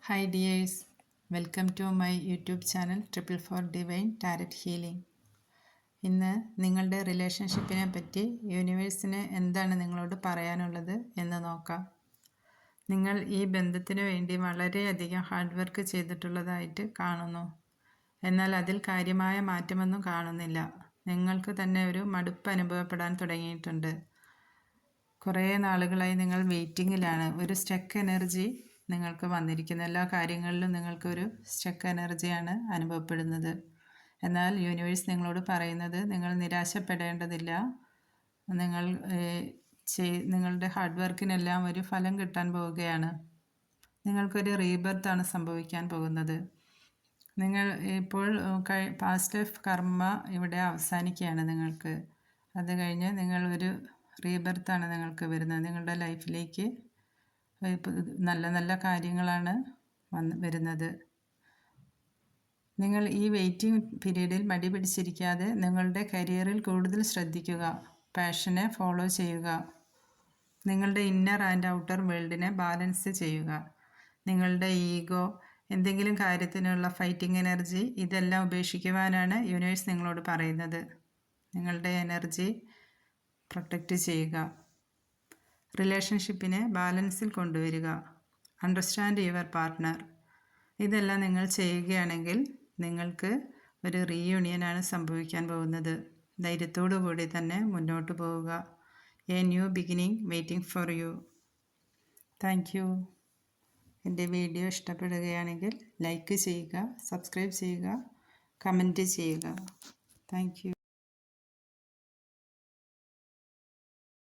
Hi dears, welcome to my YouTube channel Triple Four Divine Tarot Healing. ഇന്ന് നിങ്ങളുടെ റിലേഷൻഷിപ്പിനെ പറ്റി യൂണിവേഴ്സിന് എന്താണ് നിങ്ങളോട് പറയാനുള്ളത് എന്ന് നോക്കാം. നിങ്ങൾ ഈ ബന്ധത്തിന് വേണ്ടി വളരെയധികം ഹാർഡ് വർക്ക് ചെയ്തിട്ടുള്ളതായിട്ട് കാണുന്നു. എന്നാൽ അതിൽ കാര്യമായ മാറ്റമൊന്നും കാണുന്നില്ല. നിങ്ങൾക്ക് തന്നെ ഒരു മടുപ്പ് അനുഭവപ്പെടാൻ തുടങ്ങിയിട്ടുണ്ട്. കുറേ നാളുകളായി നിങ്ങൾ വെയിറ്റിങ്ങിലാണ്. ഒരു സ്റ്റക്ക് എനർജി നിങ്ങൾക്ക് വന്നിരിക്കുന്ന എല്ലാ കാര്യങ്ങളിലും നിങ്ങൾക്കൊരു സ്റ്റക്ക് എനർജിയാണ് അനുഭവപ്പെടുന്നത്. എന്നാൽ യൂണിവേഴ്സ് നിങ്ങളോട് പറയുന്നത് നിങ്ങൾ നിരാശപ്പെടേണ്ടതില്ല. നിങ്ങളുടെ ഹാർഡ് വർക്കിനെല്ലാം ഒരു ഫലം കിട്ടാൻ പോവുകയാണ്. നിങ്ങൾക്കൊരു റീബർത്താണ് സംഭവിക്കാൻ പോകുന്നത്. നിങ്ങൾ ഇപ്പോൾ പാസ്റ്റ് ലൈഫ് കർമ്മ ഇവിടെ അവസാനിക്കുകയാണ് നിങ്ങൾക്ക്. അത് കഴിഞ്ഞ് നിങ്ങളൊരു റീബർത്താണ് നിങ്ങൾക്ക് വരുന്നത്. നിങ്ങളുടെ ലൈഫിലേക്ക് നല്ല നല്ല കാര്യങ്ങളാണ് വരുന്നത്. നിങ്ങൾ ഈ വെയിറ്റിംഗ് പീരീഡിൽ മടി പിടിച്ചിരിക്കാതെ നിങ്ങളുടെ കരിയറിൽ കൂടുതൽ ശ്രദ്ധിക്കുക. പാഷനെ ഫോളോ ചെയ്യുക. നിങ്ങളുടെ ഇന്നർ ആൻഡ് ഔട്ടർ വേൾഡിനെ ബാലൻസ് ചെയ്യുക. നിങ്ങളുടെ ഈഗോ, എന്തെങ്കിലും കാര്യത്തിനുള്ള ഫൈറ്റിംഗ് എനർജി, ഇതെല്ലാം ഉപേക്ഷിക്കുവാനാണ് യൂണിവേഴ്സ് നിങ്ങളോട് പറയുന്നത്. നിങ്ങളുടെ എനർജി പ്രൊട്ടക്റ്റ് ചെയ്യുക. റിലേഷൻഷിപ്പിനെ ബാലൻസിൽ കൊണ്ടുവരിക. Understand your partner. ഇതെല്ലാം നിങ്ങൾ ചെയ്യുകയാണെങ്കിൽ നിങ്ങൾക്ക് ഒരു റീയൂണിയനാണ് സംഭവിക്കാൻ പോകുന്നത്. ധൈര്യത്തോടു കൂടി തന്നെ മുന്നോട്ട് പോവുക. A new beginning waiting for you. Thank you. എൻ്റെ വീഡിയോ ഇഷ്ടപ്പെടുകയാണെങ്കിൽ ലൈക്ക് ചെയ്യുക, സബ്സ്ക്രൈബ് ചെയ്യുക, കമൻറ്റ് ചെയ്യുക. Thank you.